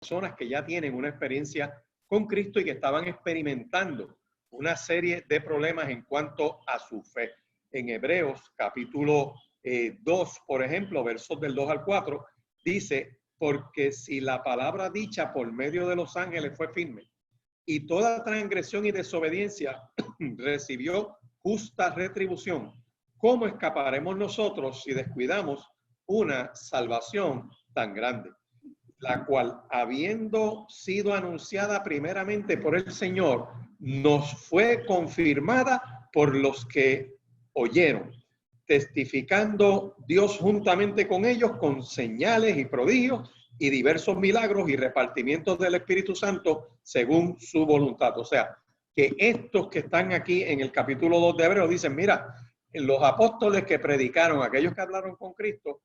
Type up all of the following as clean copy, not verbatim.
personas que ya tienen una experiencia con Cristo y que estaban experimentando una serie de problemas en cuanto a su fe. En Hebreos capítulo 2, por ejemplo, versos del 2 al 4, dice: porque si la palabra dicha por medio de los ángeles fue firme, y toda transgresión y desobediencia recibió justa retribución, ¿cómo escaparemos nosotros si descuidamos una salvación tan grande? La cual, habiendo sido anunciada primeramente por el Señor, nos fue confirmada por los que oyeron, testificando Dios juntamente con ellos con señales y prodigios y diversos milagros y repartimientos del Espíritu Santo según su voluntad. O sea, que estos que están aquí en el capítulo 2 de Hebreos dicen: mira, los apóstoles que predicaron, aquellos que hablaron con Cristo,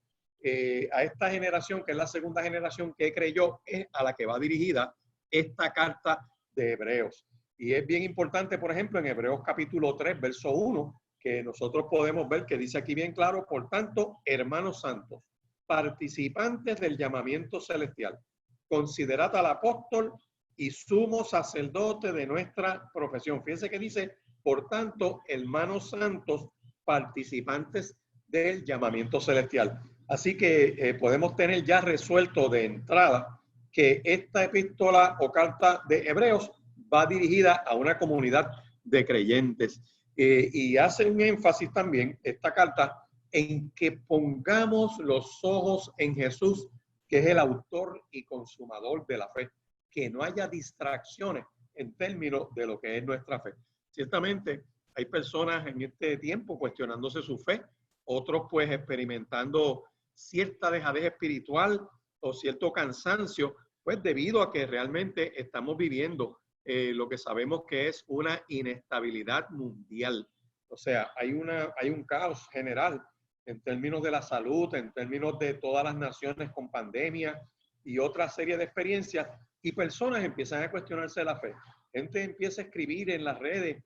a esta generación, que es la segunda generación que creyó, es a la que va dirigida esta carta de Hebreos. Y es bien importante, por ejemplo, en Hebreos capítulo 3, verso 1, que nosotros podemos ver que dice aquí bien claro: por tanto, hermanos santos, participantes del llamamiento celestial, considerad al apóstol y sumo sacerdote de nuestra profesión. Fíjense que dice: por tanto, hermanos santos, participantes del llamamiento celestial. Así que podemos tener ya resuelto de entrada que esta epístola o carta de Hebreos va dirigida a una comunidad de creyentes. Y hace un énfasis también esta carta en que pongamos los ojos en Jesús, que es el autor y consumador de la fe, que no haya distracciones en términos de lo que es nuestra fe. Ciertamente hay personas en este tiempo cuestionándose su fe, otros pues experimentando cierta dejadez espiritual o cierto cansancio, pues debido a que realmente estamos viviendo lo que sabemos que es una inestabilidad mundial. O sea, hay un caos general en términos de la salud, en términos de todas las naciones con pandemia y otra serie de experiencias, y personas empiezan a cuestionarse la fe. Gente empieza a escribir en las redes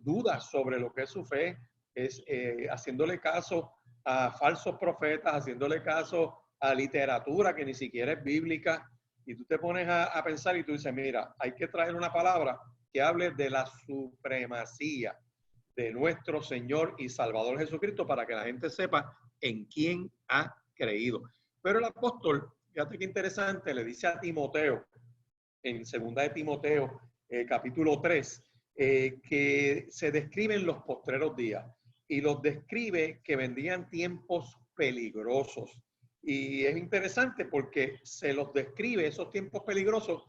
dudas sobre lo que es su fe, haciéndole caso a falsos profetas, haciéndole caso a literatura que ni siquiera es bíblica, y tú te pones a pensar y tú dices: mira, hay que traer una palabra que hable de la supremacía de nuestro Señor y Salvador Jesucristo, para que la gente sepa en quién ha creído. Pero el apóstol, fíjate qué interesante, le dice a Timoteo, en segunda de Timoteo, capítulo 3, que se describen los postreros días, y los describe que vendrían tiempos peligrosos. Y es interesante porque se los describe, esos tiempos peligrosos,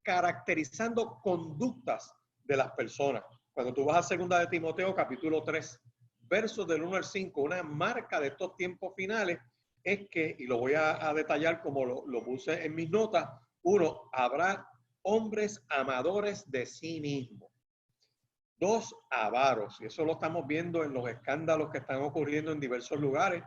caracterizando conductas de las personas. Cuando tú vas a segunda de Timoteo, capítulo 3, versos del 1 al 5, una marca de estos tiempos finales es que, y lo voy a detallar como lo puse en mis notas: uno, habrá hombres amadores de sí mismos. Dos, avaros. Y eso lo estamos viendo en los escándalos que están ocurriendo en diversos lugares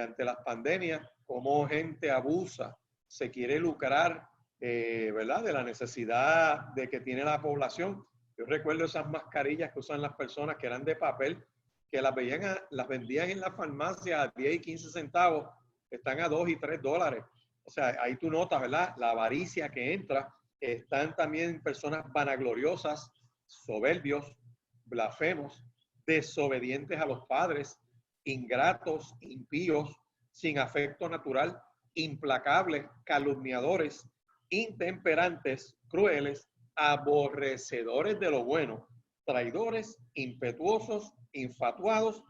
ante las pandemias, cómo gente abusa, se quiere lucrar, ¿verdad?, de la necesidad de que tiene la población. Yo recuerdo esas mascarillas que usan las personas que eran de papel, que las vendían en la farmacia a 10 y 15 centavos, están a 2 y 3 dólares. O sea, ahí tú notas, ¿verdad?, la avaricia que entra. Están también personas vanagloriosas, soberbios, blasfemos, desobedientes a los padres, ingratos, impíos, sin afecto natural, implacables, calumniadores, intemperantes, crueles, aborrecedores de lo bueno, traidores, impetuosos, infatuados,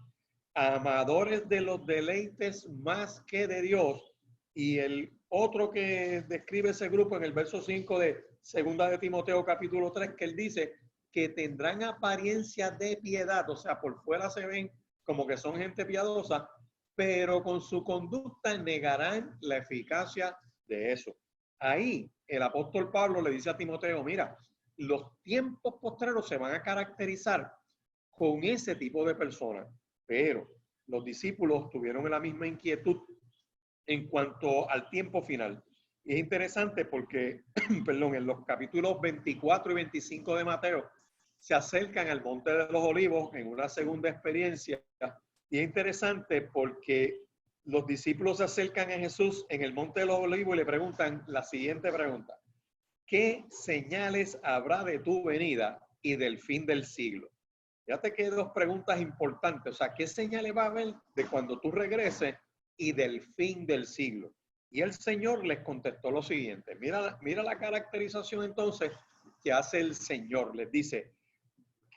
amadores de los deleites más que de Dios. Y el otro que describe ese grupo en el verso 5 de segunda de Timoteo capítulo 3, que él dice que tendrán apariencia de piedad, o sea, por fuera se ven como que son gente piadosa, pero con su conducta negarán la eficacia de eso. Ahí el apóstol Pablo le dice a Timoteo: mira, los tiempos postreros se van a caracterizar con ese tipo de personas. Pero los discípulos tuvieron la misma inquietud en cuanto al tiempo final. Y es interesante porque, perdón, en los capítulos 24 y 25 de Mateo se acercan al Monte de los Olivos en una segunda experiencia. Y es interesante porque los discípulos se acercan a Jesús en el Monte de los Olivos y le preguntan la siguiente pregunta: ¿qué señales habrá de tu venida y del fin del siglo? Fíjate que hay dos preguntas importantes. O sea, ¿qué señales va a haber de cuando tú regreses y del fin del siglo? Y el Señor les contestó lo siguiente. Mira la caracterización entonces que hace el Señor. Les dice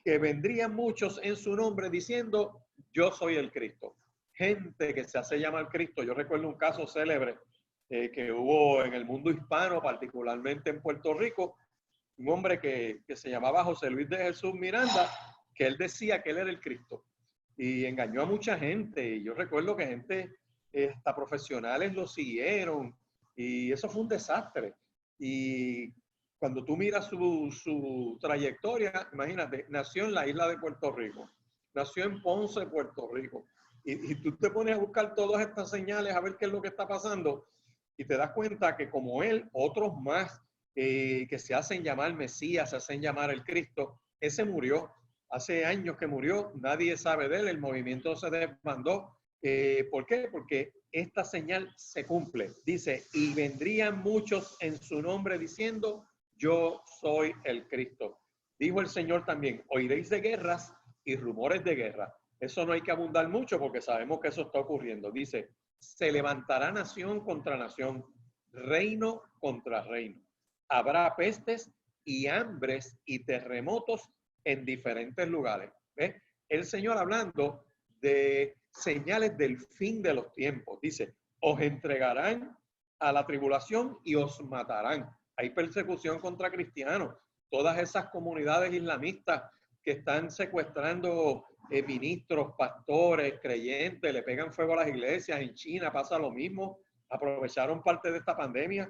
que vendrían muchos en su nombre diciendo, yo soy el Cristo. Gente que se hace llamar Cristo. Yo recuerdo un caso célebre que hubo en el mundo hispano, particularmente en Puerto Rico, un hombre que se llamaba José Luis de Jesús Miranda, que él decía que él era el Cristo y engañó a mucha gente. Y yo recuerdo que gente, hasta profesionales, lo siguieron y eso fue un desastre. Y cuando tú miras su trayectoria, imagínate, nació en la isla de Puerto Rico, nació en Ponce, Puerto Rico, y tú te pones a buscar todas estas señales a ver qué es lo que está pasando y te das cuenta que como él, otros más que se hacen llamar Mesías, se hacen llamar el Cristo, ese murió. Hace años que murió, nadie sabe de él, el movimiento se desbandó. ¿Por qué? Porque esta señal se cumple. Dice, y vendrían muchos en su nombre diciendo, yo soy el Cristo. Dijo el Señor también, oiréis de guerras y rumores de guerra. Eso no hay que abundar mucho porque sabemos que eso está ocurriendo. Dice, se levantará nación contra nación, reino contra reino. Habrá pestes y hambres y terremotos en diferentes lugares. ¿Ves? El Señor hablando de señales del fin de los tiempos. Dice, os entregarán a la tribulación y os matarán. Hay persecución contra cristianos. Todas esas comunidades islamistas que están secuestrando ministros, pastores, creyentes, le pegan fuego a las iglesias. En China pasa lo mismo. Aprovecharon parte de esta pandemia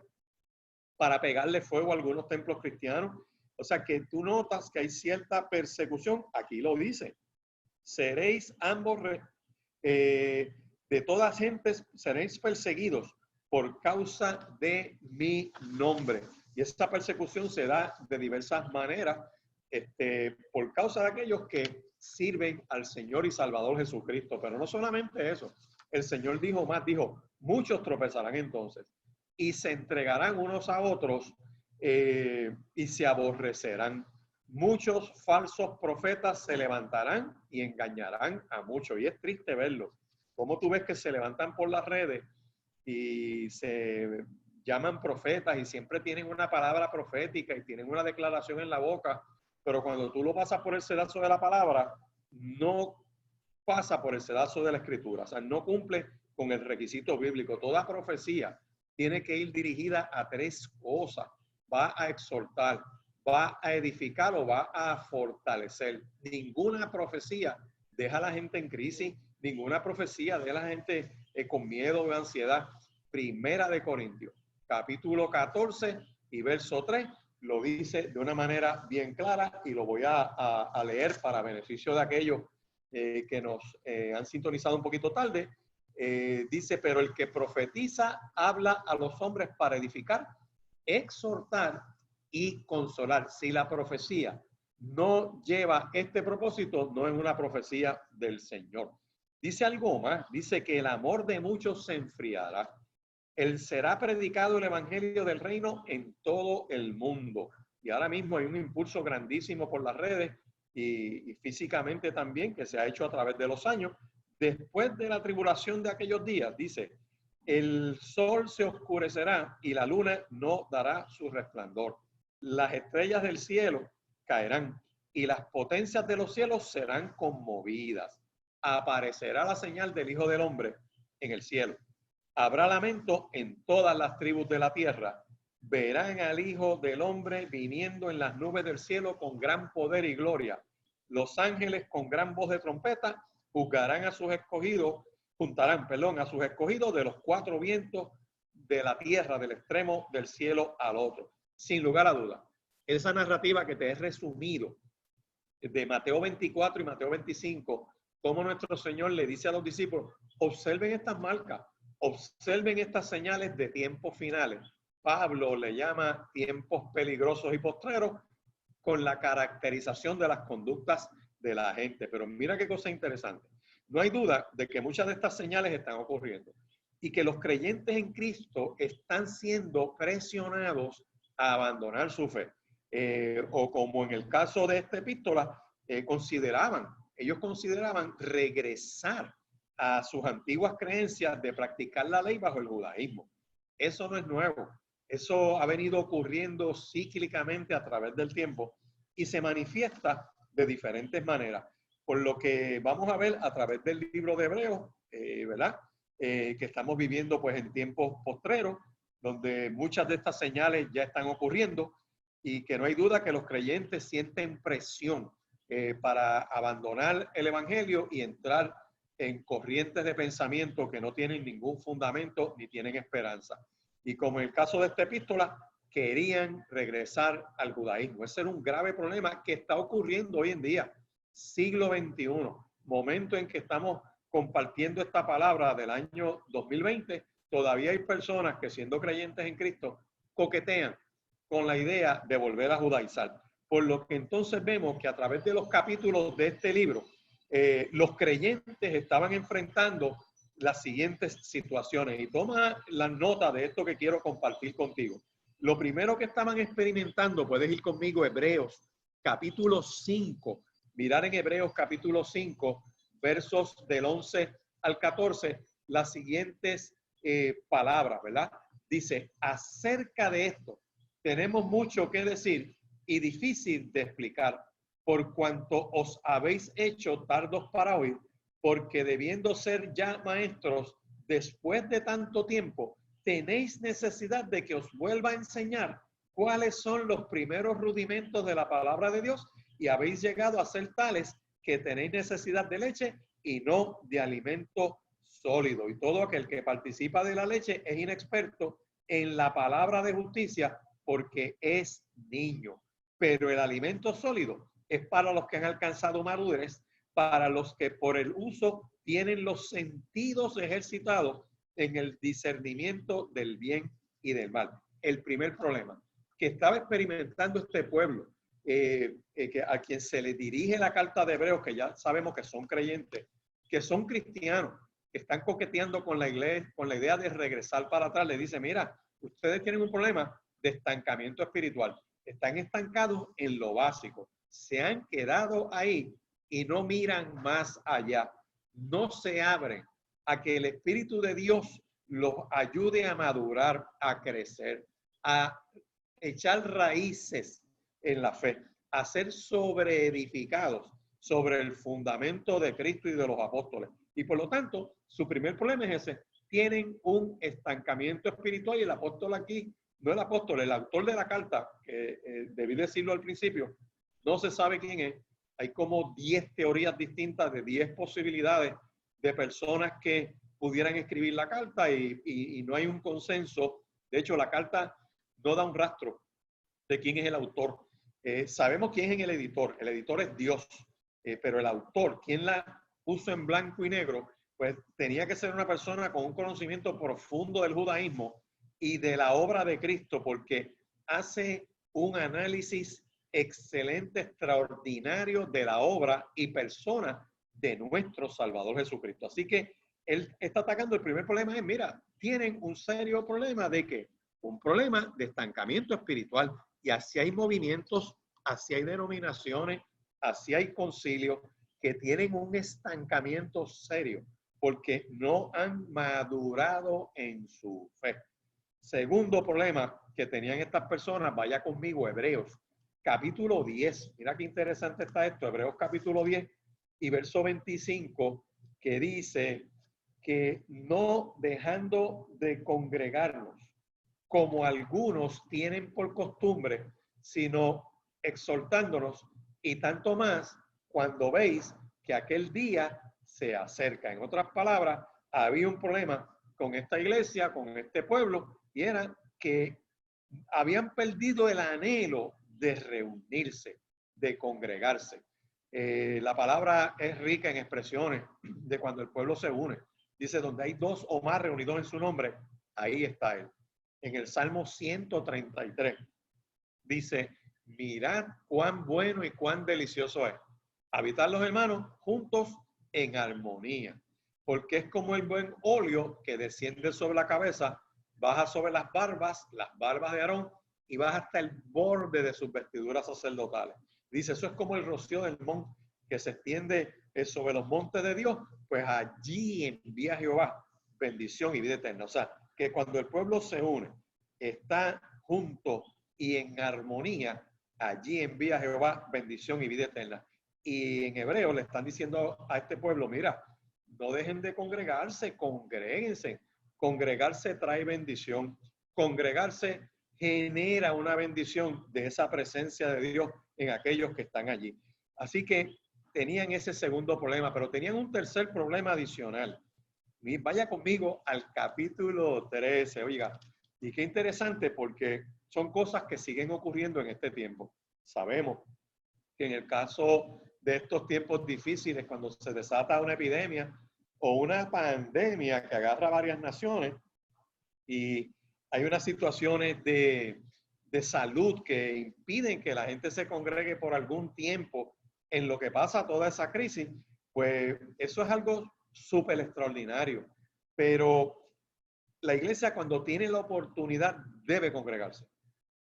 para pegarle fuego a algunos templos cristianos. O sea que tú notas que hay cierta persecución. Aquí lo dice. Seréis ambos, de todas gentes, seréis perseguidos por causa de mi nombre. Y esta persecución se da de diversas maneras, por causa de aquellos que sirven al Señor y Salvador Jesucristo. Pero no solamente eso. El Señor dijo más, dijo, muchos tropezarán entonces y se entregarán unos a otros y se aborrecerán. Muchos falsos profetas se levantarán y engañarán a muchos. Y es triste verlo. Como tú ves que se levantan por las redes y se llaman profetas y siempre tienen una palabra profética y tienen una declaración en la boca, pero cuando tú lo pasas por el sedazo de la palabra, no pasa por el sedazo de la escritura. O sea, no cumple con el requisito bíblico. Toda profecía tiene que ir dirigida a tres cosas. Va a exhortar, va a edificar o va a fortalecer. Ninguna profecía deja a la gente en crisis, ninguna profecía deja a la gente con miedo o ansiedad. Primera de Corintios, capítulo 14 y verso 3, lo dice de una manera bien clara y lo voy a leer para beneficio de aquellos que nos han sintonizado un poquito tarde. Dice, pero el que profetiza habla a los hombres para edificar, exhortar y consolar. Si la profecía no lleva este propósito, no es una profecía del Señor. Dice algo más, dice que el amor de muchos se enfriará. Él será predicado el evangelio del reino en todo el mundo. Y ahora mismo hay un impulso grandísimo por las redes y físicamente también que se ha hecho a través de los años. Después de la tribulación de aquellos días, dice, el sol se oscurecerá y la luna no dará su resplandor. Las estrellas del cielo caerán y las potencias de los cielos serán conmovidas. Aparecerá la señal del Hijo del Hombre en el cielo. Habrá lamento en todas las tribus de la tierra. Verán al Hijo del Hombre viniendo en las nubes del cielo con gran poder y gloria. Los ángeles con gran voz de trompeta juzgarán a sus escogidos, juntarán, a sus escogidos de los cuatro vientos de la tierra, del extremo del cielo al otro. Sin lugar a duda, esa narrativa que te he resumido de Mateo 24 y Mateo 25, como nuestro Señor le dice a los discípulos, observen estas marcas, observen estas señales de tiempos finales. Pablo le llama tiempos peligrosos y postreros con la caracterización de las conductas de la gente. Pero mira qué cosa interesante. No hay duda de que muchas de estas señales están ocurriendo. y que los creyentes en Cristo están siendo presionados a abandonar su fe. O como en el caso de esta epístola, ellos consideraban regresar a sus antiguas creencias de practicar la ley bajo el judaísmo. Eso no es nuevo. Eso ha venido ocurriendo cíclicamente a través del tiempo y se manifiesta de diferentes maneras. Por lo que vamos a ver a través del libro de Hebreos, ¿verdad? Que estamos viviendo pues en tiempos postreros, donde muchas de estas señales ya están ocurriendo y que no hay duda que los creyentes sienten presión para abandonar el evangelio y entrar en corrientes de pensamiento que no tienen ningún fundamento ni tienen esperanza. Y como en el caso de esta epístola, querían regresar al judaísmo. Ese era un grave problema que está ocurriendo hoy en día, siglo XXI, momento en que estamos compartiendo esta palabra del año 2020. Todavía hay personas que, siendo creyentes en Cristo, coquetean con la idea de volver a judaizar. Por lo que entonces vemos que a través de los capítulos de este libro, los creyentes estaban enfrentando las siguientes situaciones. Y toma la nota de esto que quiero compartir contigo. Lo primero que estaban experimentando, puedes ir conmigo, Hebreos, capítulo 5. Mirar en Hebreos, capítulo 5, versos del 11 al 14, las siguientes palabras, ¿verdad? Dice, acerca de esto, tenemos mucho que decir y difícil de explicar, por cuanto os habéis hecho tardos para oír, porque debiendo ser ya maestros, después de tanto tiempo, tenéis necesidad de que os vuelva a enseñar cuáles son los primeros rudimentos de la palabra de Dios, y habéis llegado a ser tales que tenéis necesidad de leche y no de alimento sólido. Y todo aquel que participa de la leche es inexperto en la palabra de justicia, porque es niño. Pero el alimento sólido es para los que han alcanzado madurez, para los que por el uso tienen los sentidos ejercitados en el discernimiento del bien y del mal. El primer problema que estaba experimentando este pueblo, que a quien se le dirige la carta de Hebreos, que ya sabemos que son creyentes, que son cristianos, que están coqueteando con la iglesia, con la idea de regresar para atrás, le dice, mira, ustedes tienen un problema de estancamiento espiritual. Están estancados en lo básico. Se han quedado ahí y no miran más allá. No se abren a que el Espíritu de Dios los ayude a madurar, a crecer, a echar raíces en la fe, a ser sobreedificados sobre el fundamento de Cristo y de los apóstoles. Y por lo tanto, su primer problema es ese. Tienen un estancamiento espiritual y el apóstol aquí, no el apóstol, el autor de la carta, que debí decirlo al principio, no se sabe quién es. Hay como 10 teorías distintas de 10 posibilidades de personas que pudieran escribir la carta y no hay un consenso. De hecho, la carta no da un rastro de quién es el autor. Sabemos quién es el editor. El editor es Dios, pero el autor, quien la puso en blanco y negro, pues tenía que ser una persona con un conocimiento profundo del judaísmo y de la obra de Cristo, porque hace un análisis excelente, extraordinario de la obra y persona de nuestro Salvador Jesucristo. Así que él está atacando. El primer problema es, mira, tienen un serio problema de que un problema de estancamiento espiritual, y así hay movimientos, así hay denominaciones, así hay concilios que tienen un estancamiento serio porque no han madurado en su fe. Segundo problema que tenían estas personas, vaya conmigo, Hebreos, capítulo 10. Mira qué interesante está esto, Hebreos capítulo 10 y verso 25, que dice que no dejando de congregarnos, como algunos tienen por costumbre, sino exhortándonos, y tanto más cuando veis que aquel día se acerca. En otras palabras, había un problema con esta iglesia, con este pueblo, y era que habían perdido el anhelo de reunirse, de congregarse. La palabra es rica en expresiones de cuando el pueblo se une. Dice, donde hay dos o más reunidos en su nombre, ahí está él. En el Salmo 133 dice, mirad cuán bueno y cuán delicioso es habitar los hermanos juntos en armonía. porque es como el buen óleo que desciende sobre la cabeza, baja sobre las barbas de Aarón, y baja hasta el borde de sus vestiduras sacerdotales. Dice, eso es como el rocío del monte que se extiende sobre los montes de Dios, pues allí envía Jehová bendición y vida eterna. O sea, que cuando el pueblo se une, está junto y en armonía, allí envía Jehová bendición y vida eterna. Y en hebreo le están diciendo a este pueblo, mira, no dejen de congregarse, congréguense. Congregarse trae bendición. Congregarse genera una bendición de esa presencia de Dios en aquellos que están allí. Así que tenían ese segundo problema, pero tenían un tercer problema adicional. Y vaya conmigo al capítulo 13, oiga, y qué interesante porque son cosas que siguen ocurriendo en este tiempo. Sabemos que en el caso de estos tiempos difíciles, cuando se desata una epidemia o una pandemia que agarra a varias naciones y hay unas situaciones de salud que impiden que la gente se congregue por algún tiempo en lo que pasa toda esa crisis, pues eso es algo súper extraordinario. Pero la iglesia, cuando tiene la oportunidad, debe congregarse,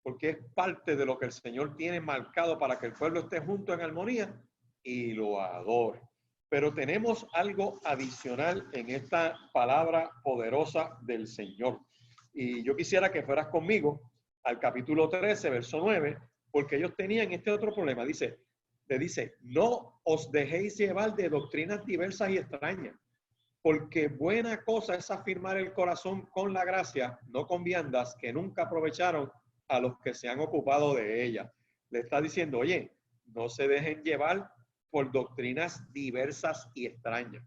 porque es parte de lo que el Señor tiene marcado para que el pueblo esté junto en armonía y lo adore. Pero tenemos algo adicional en esta palabra poderosa del Señor. Y yo quisiera que fueras conmigo al capítulo 13, verso 9, porque ellos tenían este otro problema. Le dice, no os dejéis llevar de doctrinas diversas y extrañas, porque buena cosa es afirmar el corazón con la gracia, no con viandas que nunca aprovecharon a los que se han ocupado de ella. Le está diciendo, oye, no se dejen llevar por doctrinas diversas y extrañas.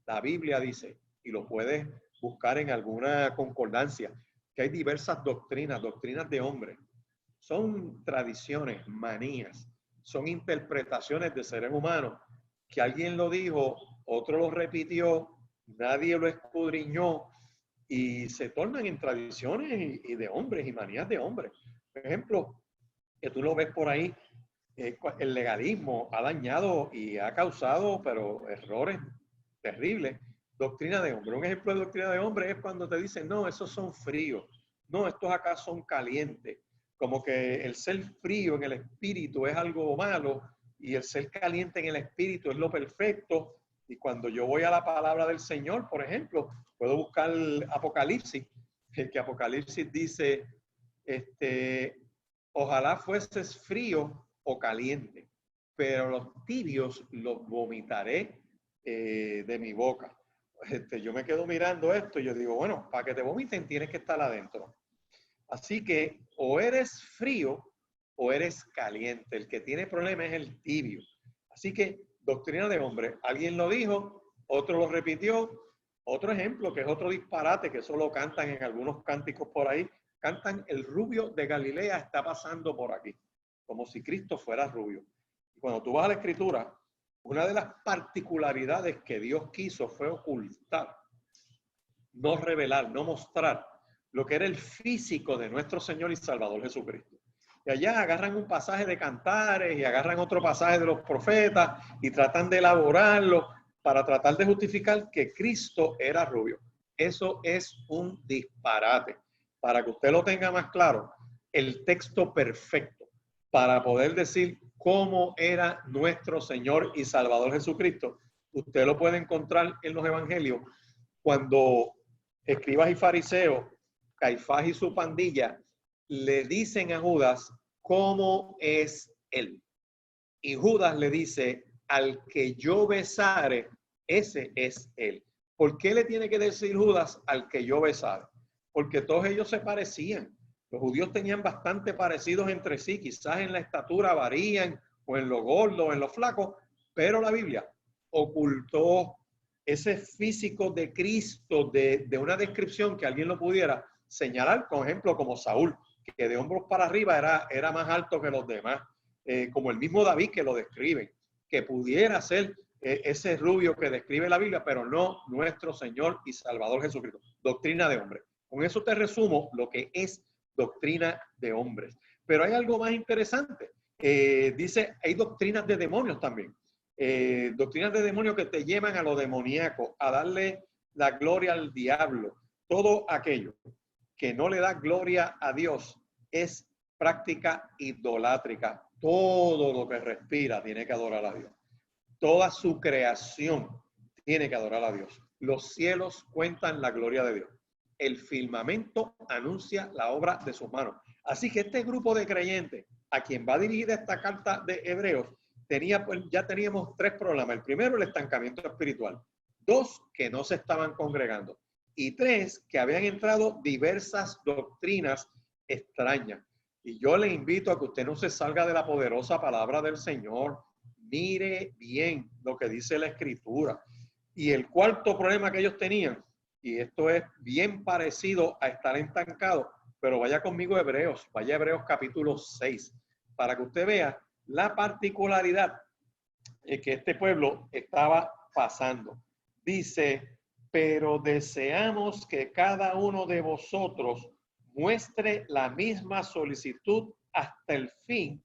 La Biblia dice, y lo puedes buscar en alguna concordancia, que hay diversas doctrinas de hombres. Son tradiciones, manías, son interpretaciones de seres humanos, que alguien lo dijo, otro lo repitió, nadie lo escudriñó, y se tornan en tradiciones y de hombres y manías de hombres. Por ejemplo, que tú lo ves por ahí, el legalismo ha dañado y ha causado, pero errores terribles. Doctrina de hombre. Un ejemplo de doctrina de hombre es cuando te dicen, no, esos son fríos. No, estos acá son calientes. Como que el ser frío en el espíritu es algo malo y el ser caliente en el espíritu es lo perfecto. Y cuando yo voy a la palabra del Señor, por ejemplo, puedo buscar Apocalipsis, que Apocalipsis dice, ojalá fueses frío o caliente, pero los tibios los vomitaré de mi boca. Yo me quedo mirando esto y yo digo, bueno, para que te vomiten tienes que estar adentro. Así que o eres frío o eres caliente. El que tiene problema es el tibio. Así que doctrina de hombre, alguien lo dijo, otro lo repitió. Otro ejemplo, que es otro disparate, que solo cantan en algunos cánticos por ahí, cantan el rubio de Galilea está pasando por aquí, como si Cristo fuera rubio. Y cuando tú vas a la Escritura, una de las particularidades que Dios quiso fue ocultar, no revelar, no mostrar lo que era el físico de nuestro Señor y Salvador Jesucristo. Y allá agarran un pasaje de Cantares y agarran otro pasaje de los profetas y tratan de elaborarlo para tratar de justificar que Cristo era rubio. Eso es un disparate. Para que usted lo tenga más claro, el texto perfecto para poder decir cómo era nuestro Señor y Salvador Jesucristo, usted lo puede encontrar en los evangelios cuando escribas y fariseos, Caifás y su pandilla le dicen a Judas cómo es él. Y Judas le dice, al que yo besare, ese es él. ¿Por qué le tiene que decir Judas al que yo besare? Porque todos ellos se parecían. Los judíos tenían bastante parecidos entre sí, quizás en la estatura varían, o en lo gordo, o en lo flaco, pero la Biblia ocultó ese físico de Cristo de una descripción que alguien lo pudiera señalar, por ejemplo, como Saúl, que de hombros para arriba era más alto que los demás, como el mismo David que lo describe, que pudiera ser ese rubio que describe la Biblia, pero no nuestro Señor y Salvador Jesucristo. Doctrina de hombres. Con eso te resumo lo que es doctrina de hombres. Pero hay algo más interesante. Dice, hay doctrinas de demonios también. Doctrinas de demonios que te llevan a lo demoníaco, a darle la gloria al diablo. Todo aquello que no le da gloria a Dios es práctica idolátrica. Todo lo que respira tiene que adorar a Dios. Toda su creación tiene que adorar a Dios. Los cielos cuentan la gloria de Dios. El firmamento anuncia la obra de sus manos. Así que este grupo de creyentes a quien va dirigida esta carta de Hebreos ya teníamos tres problemas. El primero, el estancamiento espiritual. Dos, que no se estaban congregando. Y tres, que habían entrado diversas doctrinas extrañas. Y yo le invito a que usted no se salga de la poderosa palabra del Señor. Mire bien lo que dice la Escritura. Y el cuarto problema que ellos tenían, y esto es bien parecido a estar estancado, pero vaya conmigo a Hebreos, vaya a Hebreos capítulo 6, para que usted vea la particularidad que este pueblo estaba pasando. Dice, pero deseamos que cada uno de vosotros muestre la misma solicitud hasta el fin,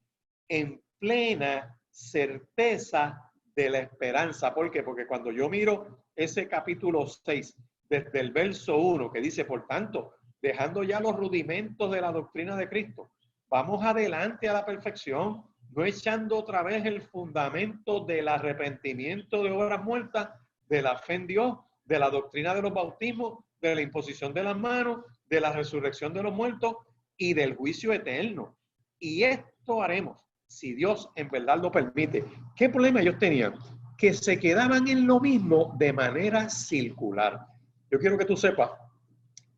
en plena certeza de la esperanza. ¿Por qué? Porque cuando yo miro ese capítulo 6, desde el verso 1, que dice, por tanto, dejando ya los rudimentos de la doctrina de Cristo, vamos adelante a la perfección, no echando otra vez el fundamento del arrepentimiento de obras muertas, de la fe en Dios, de la doctrina de los bautismos, de la imposición de las manos, de la resurrección de los muertos y del juicio eterno. Y esto haremos si Dios en verdad lo permite. ¿Qué problema ellos tenían? Que se quedaban en lo mismo de manera circular. Yo quiero que tú sepas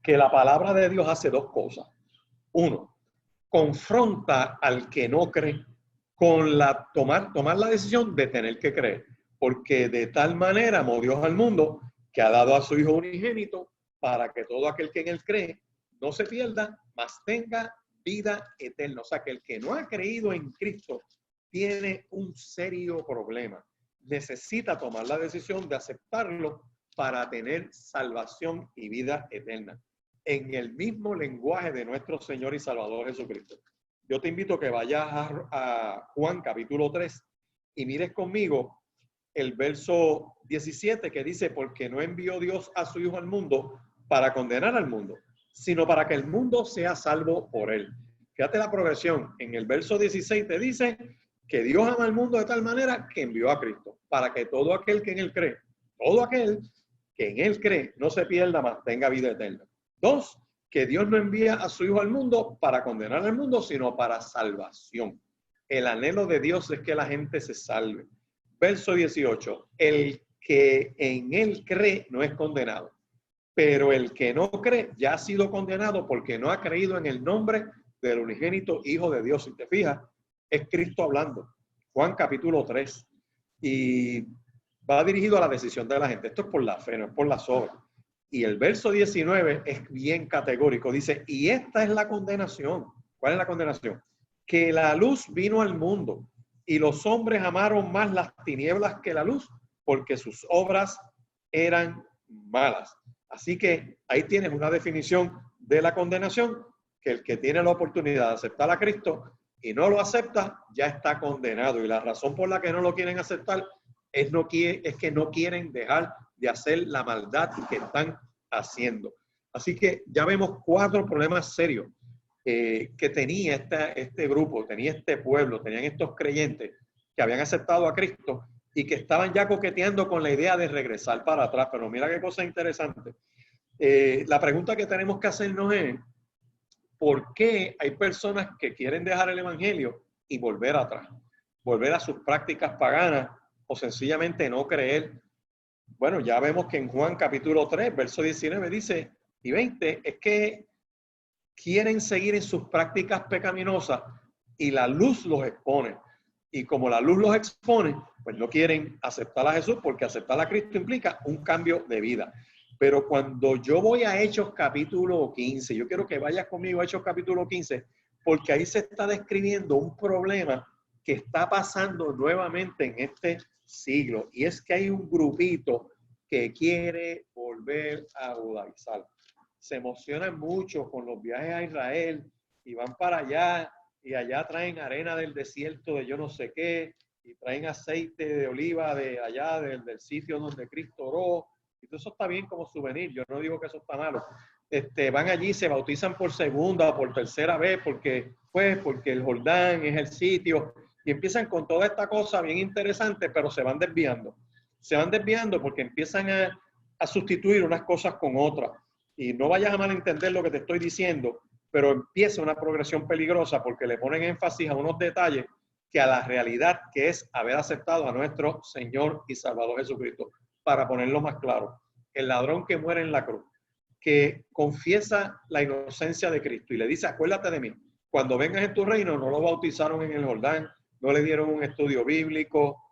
que la palabra de Dios hace dos cosas. Uno, confronta al que no cree con tomar la decisión de tener que creer. Porque de tal manera amó Dios al mundo que ha dado a su Hijo unigénito para que todo aquel que en él cree no se pierda, mas tenga vida eterna. O sea, que el que no ha creído en Cristo tiene un serio problema. Necesita tomar la decisión de aceptarlo para tener salvación y vida eterna. En el mismo lenguaje de nuestro Señor y Salvador Jesucristo. Yo te invito a que vayas a Juan capítulo 3 y mires conmigo el verso 17 que dice, porque no envió Dios a su Hijo al mundo para condenar al mundo, sino para que el mundo sea salvo por él. Fíjate la progresión. En el verso 16 te dice que Dios ama al mundo de tal manera que envió a Cristo, para que todo aquel que en él cree, todo aquel que en él cree, no se pierda, mas tenga vida eterna. Dos, que Dios no envía a su Hijo al mundo para condenar al mundo, sino para salvación. El anhelo de Dios es que la gente se salve. Verso 18, el que en él cree no es condenado, pero el que no cree ya ha sido condenado porque no ha creído en el nombre del unigénito Hijo de Dios. Si te fijas, es Cristo hablando. Juan capítulo 3. Y va dirigido a la decisión de la gente. Esto es por la fe, no es por las obras. Y el verso 19 es bien categórico. Dice, y esta es la condenación. ¿Cuál es la condenación? Que la luz vino al mundo y los hombres amaron más las tinieblas que la luz porque sus obras eran malas. Así que ahí tienes una definición de la condenación, que el que tiene la oportunidad de aceptar a Cristo y no lo acepta, ya está condenado. Y la razón por la que no lo quieren aceptar es que no quieren dejar de hacer la maldad que están haciendo. Así que ya vemos cuatro problemas serios que tenía este grupo, tenía este pueblo, tenían estos creyentes que habían aceptado a Cristo y que estaban ya coqueteando con la idea de regresar para atrás. Pero mira qué cosa interesante. La pregunta que tenemos que hacernos es, ¿por qué hay personas que quieren dejar el evangelio y volver atrás? Volver a sus prácticas paganas o sencillamente no creer. Bueno, ya vemos que en Juan capítulo 3, verso 19 dice y 20, es que quieren seguir en sus prácticas pecaminosas y la luz los expone. Y como la luz los expone, pues no quieren aceptar a Jesús porque aceptar a Cristo implica un cambio de vida. Pero cuando yo voy a Hechos capítulo 15, yo quiero que vayas conmigo a Hechos capítulo 15, porque ahí se está describiendo un problema que está pasando nuevamente en este siglo. Y es que hay un grupito que quiere volver a judaizar. Se emocionan mucho con los viajes a Israel y van para allá y allá traen arena del desierto de yo no sé qué y traen aceite de oliva de allá del sitio donde Cristo oró Eso está bien como souvenir, yo no digo que eso está malo. Van allí, se bautizan por segunda o por tercera vez porque el Jordán es el sitio y empiezan con toda esta cosa bien interesante, pero se van desviando. Se van desviando porque empiezan a sustituir unas cosas con otras. Y no vayas a malentender lo que te estoy diciendo, pero empieza una progresión peligrosa porque le ponen énfasis a unos detalles que a la realidad que es haber aceptado a nuestro Señor y Salvador Jesucristo. Para ponerlo más claro, el ladrón que muere en la cruz, que confiesa la inocencia de Cristo y le dice, acuérdate de mí, cuando vengas en tu reino, no lo bautizaron en el Jordán, no le dieron un estudio bíblico,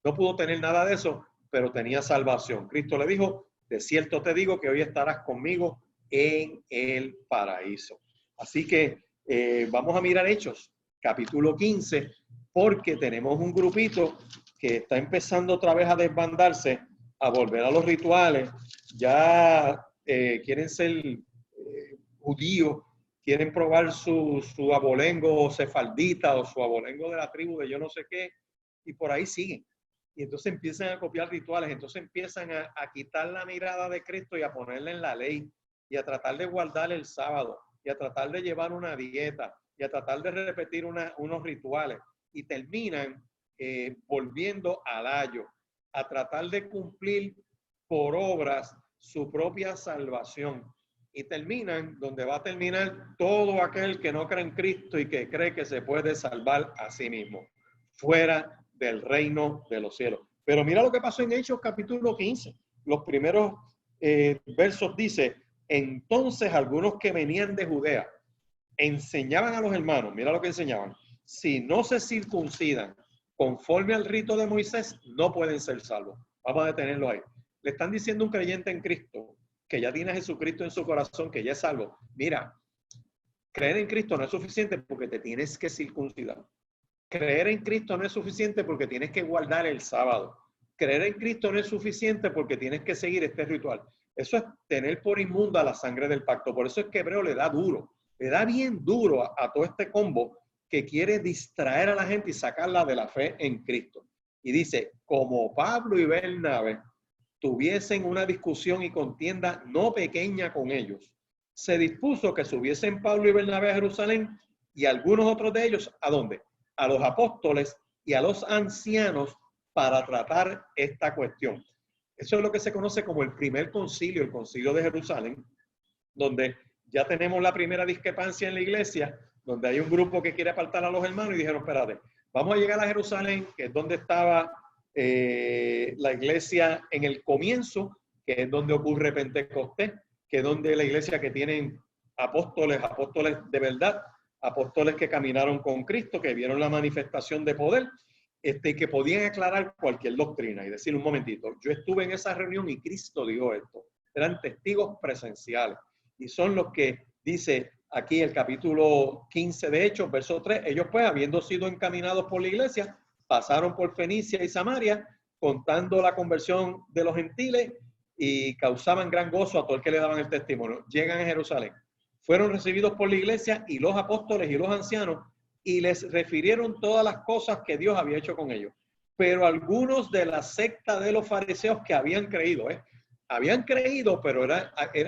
no pudo tener nada de eso, pero tenía salvación. Cristo le dijo, de cierto te digo que hoy estarás conmigo en el paraíso. Así que vamos a mirar Hechos, capítulo 15, porque tenemos un grupito que está empezando otra vez a desbandarse, a volver a los rituales, ya quieren ser judíos, quieren probar su abolengo cefaldita o su abolengo de la tribu de yo no sé qué, y por ahí siguen. Y entonces empiezan a copiar rituales, entonces empiezan a quitar la mirada de Cristo y a ponerla en la ley, y a tratar de guardar el sábado, y a tratar de llevar una dieta, y a tratar de repetir unos rituales, y terminan volviendo al ayo, a tratar de cumplir por obras su propia salvación. Y terminan donde va a terminar todo aquel que no cree en Cristo y que cree que se puede salvar a sí mismo, fuera del reino de los cielos. Pero mira lo que pasó en Hechos capítulo 15. Los primeros versos dice, entonces algunos que venían de Judea enseñaban a los hermanos, mira lo que enseñaban, si no se circuncidan conforme al rito de Moisés, no pueden ser salvos. Vamos a detenerlo ahí. Le están diciendo a un creyente en Cristo, que ya tiene a Jesucristo en su corazón, que ya es salvo. Mira, creer en Cristo no es suficiente porque te tienes que circuncidar. Creer en Cristo no es suficiente porque tienes que guardar el sábado. Creer en Cristo no es suficiente porque tienes que seguir este ritual. Eso es tener por inmunda la sangre del pacto. Por eso es que Hebreo le da duro, le da bien duro a todo este combo que quiere distraer a la gente y sacarla de la fe en Cristo. Y dice, como Pablo y Bernabé tuviesen una discusión y contienda no pequeña con ellos, se dispuso que subiesen Pablo y Bernabé a Jerusalén y algunos otros de ellos, ¿a dónde? A los apóstoles y a los ancianos para tratar esta cuestión. Eso es lo que se conoce como el primer concilio, el concilio de Jerusalén, donde ya tenemos la primera discrepancia en la iglesia, donde hay un grupo que quiere apartar a los hermanos y dijeron, espérate, vamos a llegar a Jerusalén, que es donde estaba la iglesia en el comienzo, que es donde ocurre Pentecostés, que es donde la iglesia que tienen apóstoles de verdad, apóstoles que caminaron con Cristo, que vieron la manifestación de poder, que podían aclarar cualquier doctrina y decir un momentito, yo estuve en esa reunión y Cristo dijo esto. Eran testigos presenciales y son los que dice aquí el capítulo 15 de Hechos, verso 3, ellos pues habiendo sido encaminados por la iglesia, pasaron por Fenicia y Samaria, contando la conversión de los gentiles y causaban gran gozo a todo el que le daban el testimonio. Llegan a Jerusalén. Fueron recibidos por la iglesia y los apóstoles y los ancianos y les refirieron todas las cosas que Dios había hecho con ellos. Pero algunos de la secta de los fariseos que habían creído, pero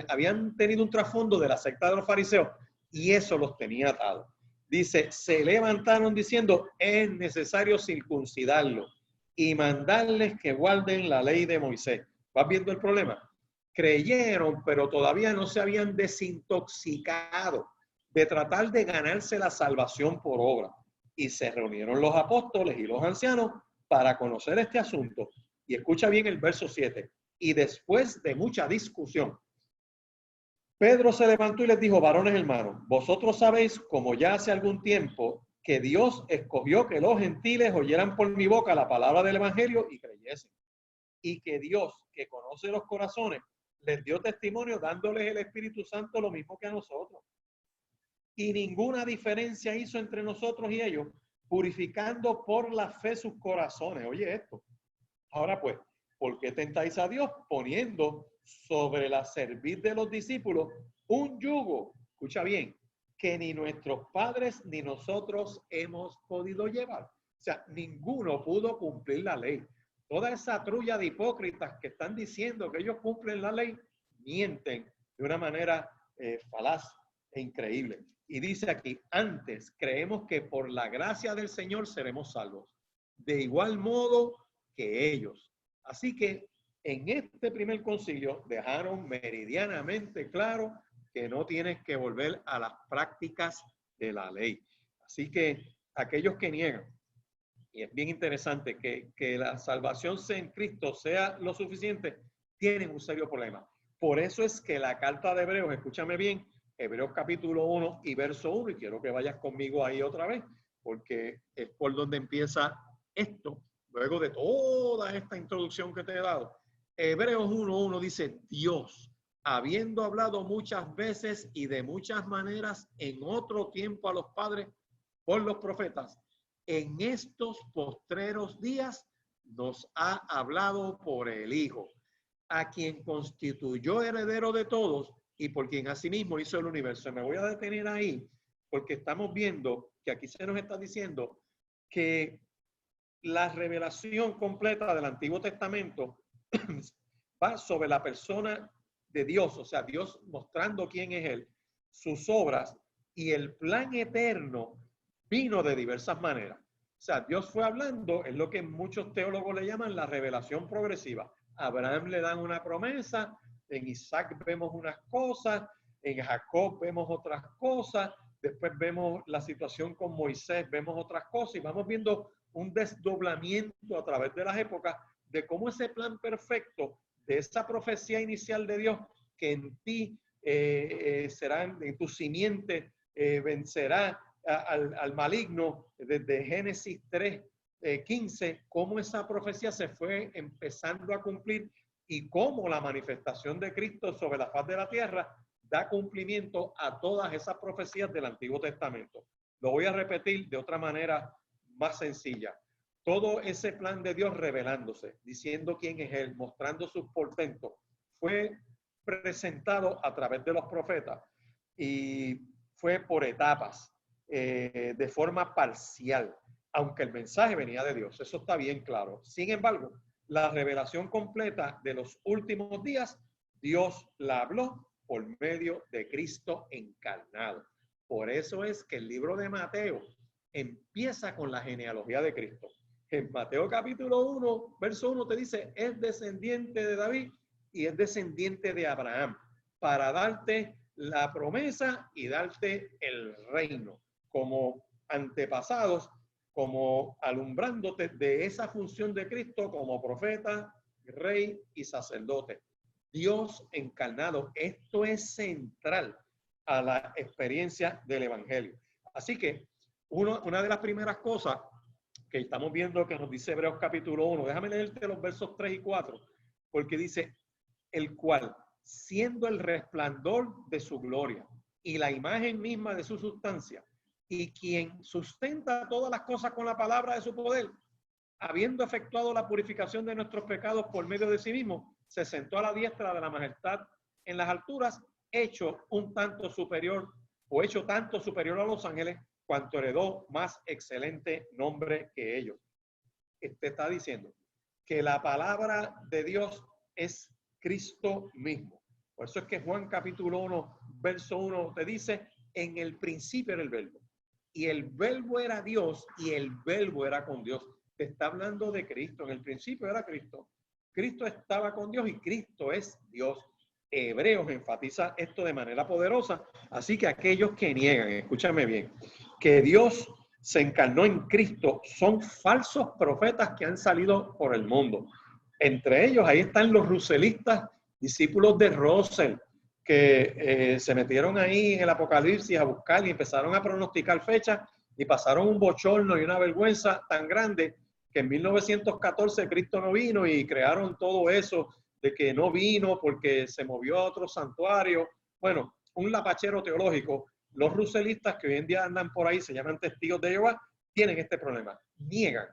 habían tenido un trasfondo de la secta de los fariseos y eso los tenía atados. Dice, se levantaron diciendo, es necesario circuncidarlo y mandarles que guarden la ley de Moisés. ¿Vas viendo el problema? Creyeron, pero todavía no se habían desintoxicado de tratar de ganarse la salvación por obra. Y se reunieron los apóstoles y los ancianos para conocer este asunto. Y escucha bien el verso 7. Y después de mucha discusión, Pedro se levantó y les dijo, varones hermanos, vosotros sabéis, como ya hace algún tiempo, que Dios escogió que los gentiles oyeran por mi boca la palabra del evangelio y creyesen. Y que Dios, que conoce los corazones, les dio testimonio dándoles el Espíritu Santo lo mismo que a nosotros. Y ninguna diferencia hizo entre nosotros y ellos, purificando por la fe sus corazones. Oye esto. Ahora pues, ¿por qué tentáis a Dios poniendo sobre la cerviz de los discípulos un yugo? Escucha bien, que ni nuestros padres ni nosotros hemos podido llevar. O sea, ninguno pudo cumplir la ley. toda esa trulla de hipócritas que están diciendo que ellos cumplen la ley, mienten de una manera falaz e increíble. Y dice aquí, antes creemos que por la gracia del Señor seremos salvos, de igual modo que ellos. Así que en este primer concilio dejaron meridianamente claro que no tienes que volver a las prácticas de la ley. Así que aquellos que niegan, y es bien interesante que la salvación en Cristo sea lo suficiente, tienen un serio problema. Por eso es que la carta de Hebreos, escúchame bien, Hebreos capítulo 1 y verso 1, y quiero que vayas conmigo ahí otra vez, porque es por donde empieza esto, luego de toda esta introducción que te he dado. Hebreos 1:1 dice, Dios, habiendo hablado muchas veces y de muchas maneras en otro tiempo a los padres por los profetas, en estos postreros días nos ha hablado por el Hijo, a quien constituyó heredero de todos y por quien asimismo hizo el universo. Me voy a detener ahí porque estamos viendo que aquí se nos está diciendo que la revelación completa del Antiguo Testamento va sobre la persona de Dios, o sea, Dios mostrando quién es Él, sus obras, y el plan eterno vino de diversas maneras. O sea, Dios fue hablando, es lo que muchos teólogos le llaman la revelación progresiva. A Abraham le dan una promesa, en Isaac vemos unas cosas, en Jacob vemos otras cosas, después vemos la situación con Moisés, vemos otras cosas, y vamos viendo un desdoblamiento a través de las épocas de cómo ese plan perfecto de esa profecía inicial de Dios, que en ti será, en tu simiente vencerá al maligno, desde Génesis 3:15, cómo esa profecía se fue empezando a cumplir y cómo la manifestación de Cristo sobre la faz de la tierra da cumplimiento a todas esas profecías del Antiguo Testamento. Lo voy a repetir de otra manera más sencilla. Todo ese plan de Dios revelándose, diciendo quién es Él, mostrando sus portentos, fue presentado a través de los profetas y fue por etapas, de forma parcial, aunque el mensaje venía de Dios. Eso está bien claro. Sin embargo, la revelación completa de los últimos días, Dios la habló por medio de Cristo encarnado. Por eso es que el libro de Mateo empieza con la genealogía de Cristo. En Mateo capítulo 1, verso 1 te dice, es descendiente de David y es descendiente de Abraham, para darte la promesa y darte el reino, como antepasados, como alumbrándote de esa función de Cristo como profeta, rey y sacerdote. Dios encarnado, esto es central a la experiencia del evangelio. Así que una de las primeras cosas que estamos viendo que nos dice Hebreos capítulo 1, déjame leerte los versos 3 y 4, porque dice, el cual, siendo el resplandor de su gloria y la imagen misma de su sustancia, y quien sustenta todas las cosas con la palabra de su poder, habiendo efectuado la purificación de nuestros pecados por medio de sí mismo, se sentó a la diestra de la majestad en las alturas, hecho tanto superior a los ángeles, cuanto heredó más excelente nombre que ellos. Este está diciendo que la palabra de Dios es Cristo mismo. Por eso es que Juan capítulo 1, verso 1 te dice, en el principio era el verbo, y el verbo era Dios, y el verbo era con Dios. Te está hablando de Cristo. En el principio era Cristo. Cristo estaba con Dios y Cristo es Dios. Hebreos enfatiza esto de manera poderosa. Así que aquellos que niegan, escúchame bien, que Dios se encarnó en Cristo, son falsos profetas que han salido por el mundo. Entre ellos, ahí están los ruselistas, discípulos de Russell, que se metieron ahí en el Apocalipsis a buscar y empezaron a pronosticar fechas y pasaron un bochorno y una vergüenza tan grande que en 1914 Cristo no vino y crearon todo eso de que no vino porque se movió a otro santuario. Bueno, un lapachero teológico. Los ruselistas que hoy en día andan por ahí, se llaman testigos de Jehová, tienen este problema. Niegan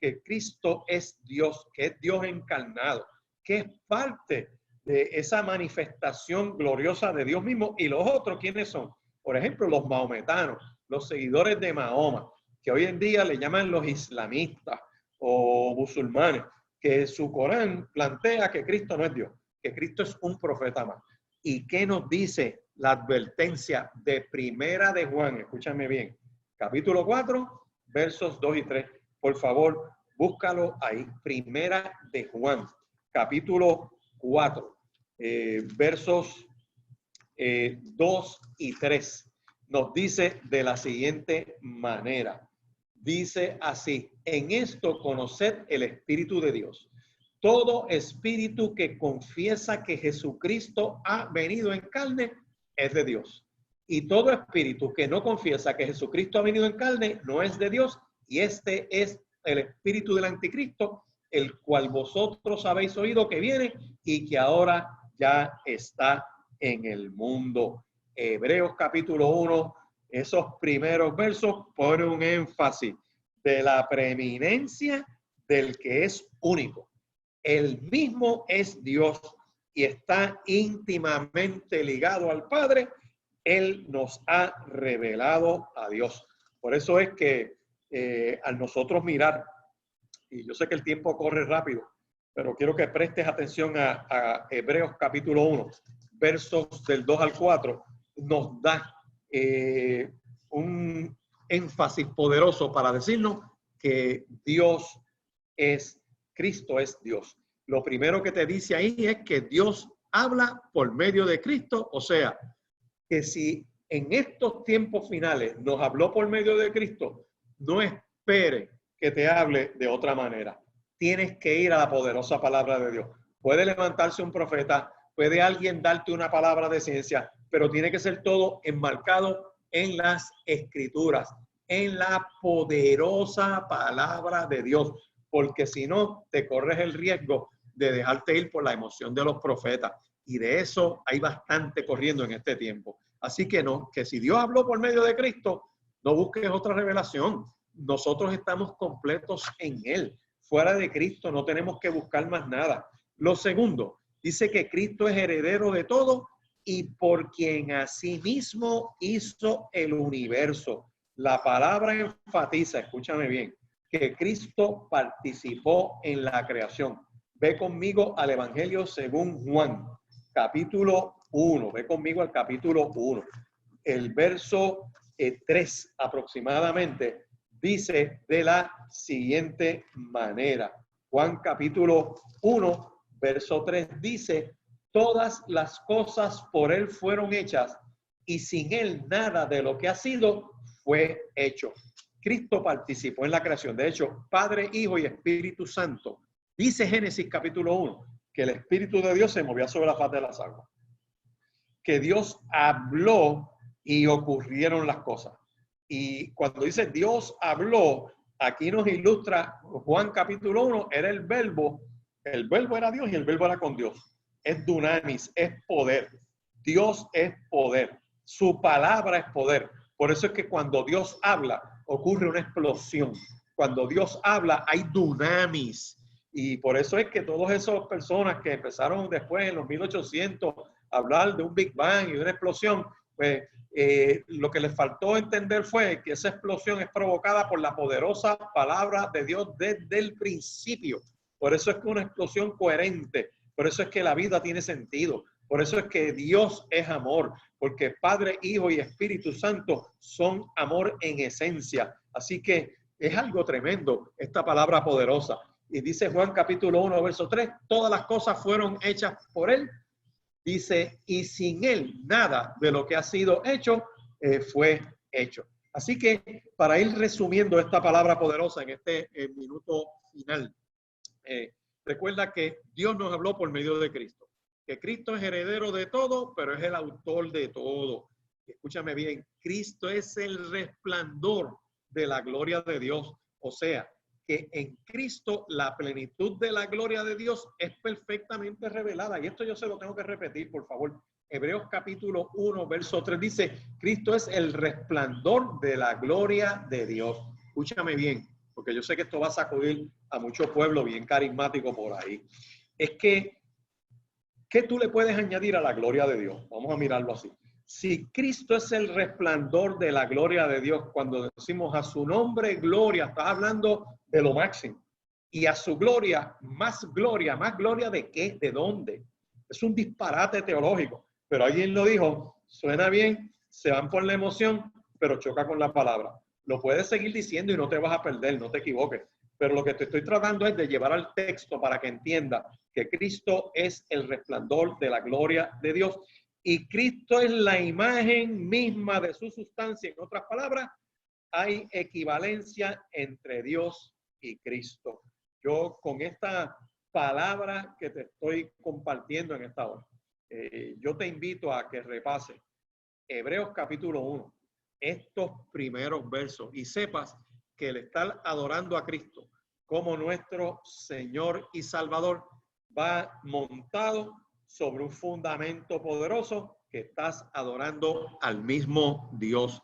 que Cristo es Dios, que es Dios encarnado, que es parte de esa manifestación gloriosa de Dios mismo. Y los otros, ¿quiénes son? Por ejemplo, los mahometanos, los seguidores de Mahoma, que hoy en día le llaman los islamistas o musulmanes, que su Corán plantea que Cristo no es Dios, que Cristo es un profeta más. ¿Y qué nos dice la advertencia de Primera de Juan? Escúchame bien, capítulo 4, versos 2 y 3. Por favor, búscalo ahí. Primera de Juan, capítulo 4, versos 2 y 3. Nos dice de la siguiente manera. Dice así: en esto conoced el Espíritu de Dios. Todo espíritu que confiesa que Jesucristo ha venido en carne es de Dios. Y todo espíritu que no confiesa que Jesucristo ha venido en carne no es de Dios. Y este es el espíritu del anticristo, el cual vosotros habéis oído que viene y que ahora ya está en el mundo. Hebreos capítulo 1, esos primeros versos ponen un énfasis de la preeminencia del que es único. Él mismo es Dios y está íntimamente ligado al Padre. Él nos ha revelado a Dios. Por eso es que al nosotros mirar, y yo sé que el tiempo corre rápido, pero quiero que prestes atención a Hebreos capítulo 1, versos del 2 al 4, nos da un énfasis poderoso para decirnos que Dios es, Cristo es Dios. Lo primero que te dice ahí es que Dios habla por medio de Cristo, o sea, que si en estos tiempos finales nos habló por medio de Cristo, no espere que te hable de otra manera. Tienes que ir a la poderosa palabra de Dios. Puede levantarse un profeta, puede alguien darte una palabra de ciencia, pero tiene que ser todo enmarcado en las Escrituras, en la poderosa palabra de Dios, porque si no, te corres el riesgo de dejarte ir por la emoción de los profetas. Y de eso hay bastante corriendo en este tiempo. Así que no, que si Dios habló por medio de Cristo, no busques otra revelación. Nosotros estamos completos en Él. Fuera de Cristo no tenemos que buscar más nada. Lo segundo, dice que Cristo es heredero de todo y por quien asimismo hizo el universo. La palabra enfatiza, escúchame bien, que Cristo participó en la creación. Ve conmigo al Evangelio según Juan, capítulo 1. Ve conmigo al capítulo 1. El verso 3 aproximadamente dice de la siguiente manera. Juan capítulo 1, verso 3 dice: todas las cosas por él fueron hechas y sin él nada de lo que ha sido fue hecho. Cristo participó en la creación. De hecho, Padre, Hijo y Espíritu Santo. Dice Génesis capítulo 1 que el Espíritu de Dios se movía sobre la faz de las aguas. Que Dios habló y ocurrieron las cosas. Y cuando dice Dios habló, aquí nos ilustra Juan capítulo 1, era el verbo era Dios y el verbo era con Dios. Es dunamis, es poder. Dios es poder. Su palabra es poder. Por eso es que cuando Dios habla, ocurre una explosión. Cuando Dios habla, hay dunamis. Y por eso es que todas esas personas que empezaron después en los 1800 a hablar de un Big Bang y de una explosión, pues lo que les faltó entender fue que esa explosión es provocada por la poderosa palabra de Dios desde el principio. Por eso es que una explosión coherente, por eso es que la vida tiene sentido, por eso es que Dios es amor, porque Padre, Hijo y Espíritu Santo son amor en esencia. Así que es algo tremendo esta palabra poderosa. Y dice Juan capítulo 1, verso 3, todas las cosas fueron hechas por él. Dice, y sin él nada de lo que ha sido hecho fue hecho. Así que para ir resumiendo esta palabra poderosa en este minuto final, recuerda que Dios nos habló por medio de Cristo, que Cristo es heredero de todo, pero es el autor de todo. Escúchame bien, Cristo es el resplandor de la gloria de Dios. O sea, que en Cristo la plenitud de la gloria de Dios es perfectamente revelada. Y esto yo se lo tengo que repetir, por favor. Hebreos capítulo 1, verso 3 dice, Cristo es el resplandor de la gloria de Dios. Escúchame bien, porque yo sé que esto va a sacudir a mucho pueblo bien carismático por ahí. Es que, ¿qué tú le puedes añadir a la gloria de Dios? Vamos a mirarlo así. Si Cristo es el resplandor de la gloria de Dios, cuando decimos a su nombre gloria, estás hablando de lo máximo. y a su más gloria ¿de qué? ¿De dónde? Es un disparate teológico, pero alguien lo dijo, suena bien, se van por la emoción, pero choca con la palabra. Lo puedes seguir diciendo y no te vas a perder, no te equivoques. Pero lo que te estoy tratando es de llevar al texto para que entienda que Cristo es el resplandor de la gloria de Dios y Cristo es la imagen misma de su sustancia. En otras palabras, hay equivalencia entre Dios y Cristo. Yo con esta palabra que te estoy compartiendo en esta hora, yo te invito a que repases Hebreos capítulo 1, estos primeros versos y sepas que el estar adorando a Cristo como nuestro Señor y Salvador va montado sobre un fundamento poderoso que estás adorando al mismo Dios.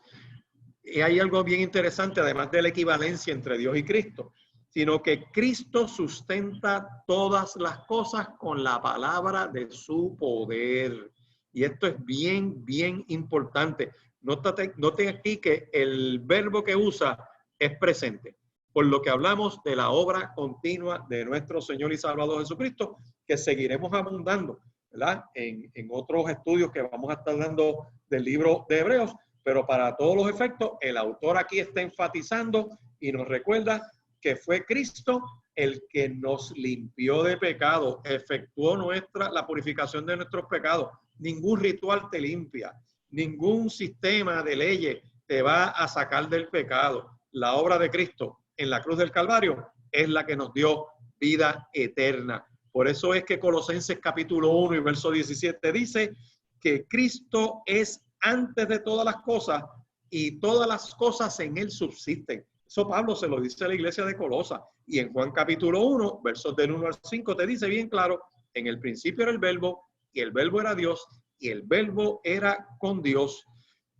Y hay algo bien interesante, además de la equivalencia entre Dios y Cristo, sino que Cristo sustenta todas las cosas con la palabra de su poder. Y esto es bien, bien importante. Note aquí que el verbo que usa es presente, por lo que hablamos de la obra continua de nuestro Señor y Salvador Jesucristo, que seguiremos abundando, ¿verdad? En otros estudios que vamos a estar dando del libro de Hebreos, pero para todos los efectos, el autor aquí está enfatizando y nos recuerda que fue Cristo el que nos limpió de pecado, efectuó la purificación de nuestros pecados. Ningún ritual te limpia, ningún sistema de leyes te va a sacar del pecado. La obra de Cristo en la cruz del Calvario es la que nos dio vida eterna. Por eso es que Colosenses capítulo 1 y verso 17 dice que Cristo es antes de todas las cosas y todas las cosas en él subsisten. Eso Pablo se lo dice a la iglesia de Colosa. Y en Juan capítulo 1, versos del 1 al 5, te dice bien claro, en el principio era el verbo, y el verbo era Dios, y el verbo era con Dios.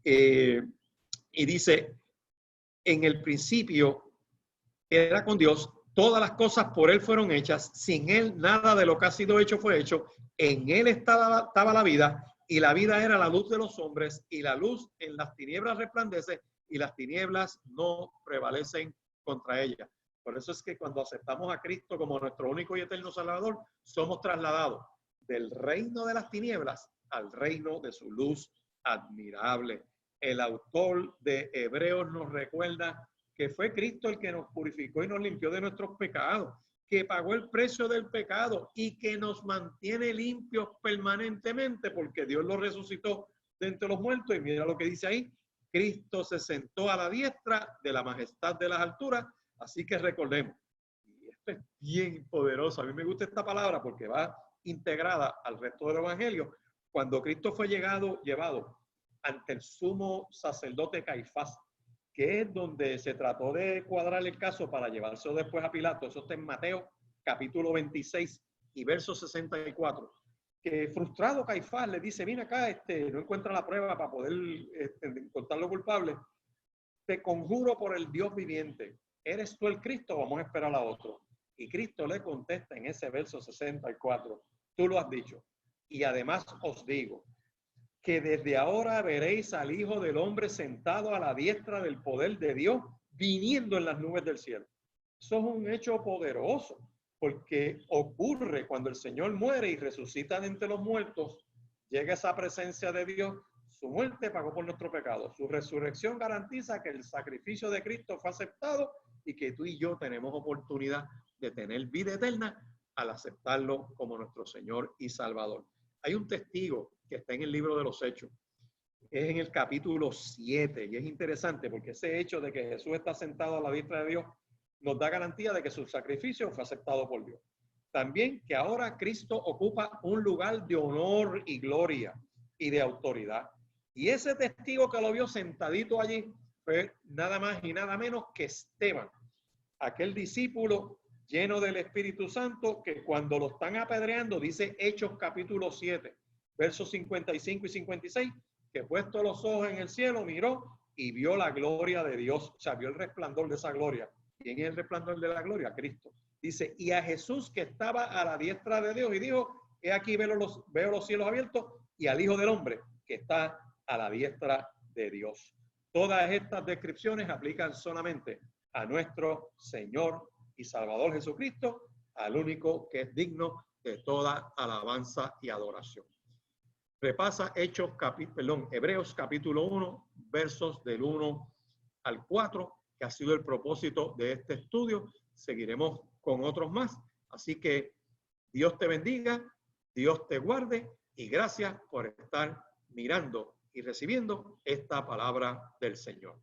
Y dice, en el principio era con Dios, todas las cosas por él fueron hechas, sin él nada de lo que ha sido hecho fue hecho, en él estaba la vida, y la vida era la luz de los hombres, y la luz en las tinieblas resplandece, y las tinieblas no prevalecen contra ella. Por eso es que cuando aceptamos a Cristo como nuestro único y eterno Salvador, somos trasladados del reino de las tinieblas al reino de su luz admirable. El autor de Hebreos nos recuerda que fue Cristo el que nos purificó y nos limpió de nuestros pecados, que pagó el precio del pecado y que nos mantiene limpios permanentemente porque Dios lo resucitó de entre los muertos. Y mira lo que dice ahí, Cristo se sentó a la diestra de la majestad de las alturas. Así que recordemos, y esto es bien poderoso, a mí me gusta esta palabra porque va integrada al resto del evangelio. Cuando Cristo fue llevado ante el sumo sacerdote Caifás, que es donde se trató de cuadrar el caso para llevarse después a Pilato. Eso está en Mateo capítulo 26 y verso 64. Que frustrado Caifás le dice, mira acá, no encuentra la prueba para poder encontrarlo culpable. Te conjuro por el Dios viviente, ¿eres tú el Cristo? Vamos a esperar a otro. Y Cristo le contesta en ese verso 64, tú lo has dicho. Y además os digo, que desde ahora veréis al Hijo del Hombre sentado a la diestra del poder de Dios, viniendo en las nubes del cielo. Eso es un hecho poderoso, porque ocurre cuando el Señor muere y resucita de entre los muertos, llega esa presencia de Dios, su muerte pagó por nuestro pecado, su resurrección garantiza que el sacrificio de Cristo fue aceptado y que tú y yo tenemos oportunidad de tener vida eterna al aceptarlo como nuestro Señor y Salvador. Hay un testigo que está en el libro de los Hechos, es en el capítulo 7, y es interesante porque ese hecho de que Jesús está sentado a la diestra de Dios nos da garantía de que su sacrificio fue aceptado por Dios. También que ahora Cristo ocupa un lugar de honor y gloria y de autoridad. Y ese testigo que lo vio sentadito allí fue nada más y nada menos que Esteban, aquel discípulo lleno del Espíritu Santo que cuando lo están apedreando, dice Hechos capítulo 7, versos 55 y 56, que puesto los ojos en el cielo, miró y vio la gloria de Dios, o sea, vio el resplandor de esa gloria. ¿Quién es el resplandor de la gloria? Cristo. Dice, y a Jesús que estaba a la diestra de Dios, y dijo, he aquí veo los cielos abiertos, y al Hijo del Hombre que está a la diestra de Dios. Todas estas descripciones aplican solamente a nuestro Señor y Salvador Jesucristo, al único que es digno de toda alabanza y adoración. Repasa Hebreos capítulo 1, versos del 1 al 4, que ha sido el propósito de este estudio. Seguiremos con otros más. Así que Dios te bendiga, Dios te guarde y gracias por estar mirando y recibiendo esta palabra del Señor.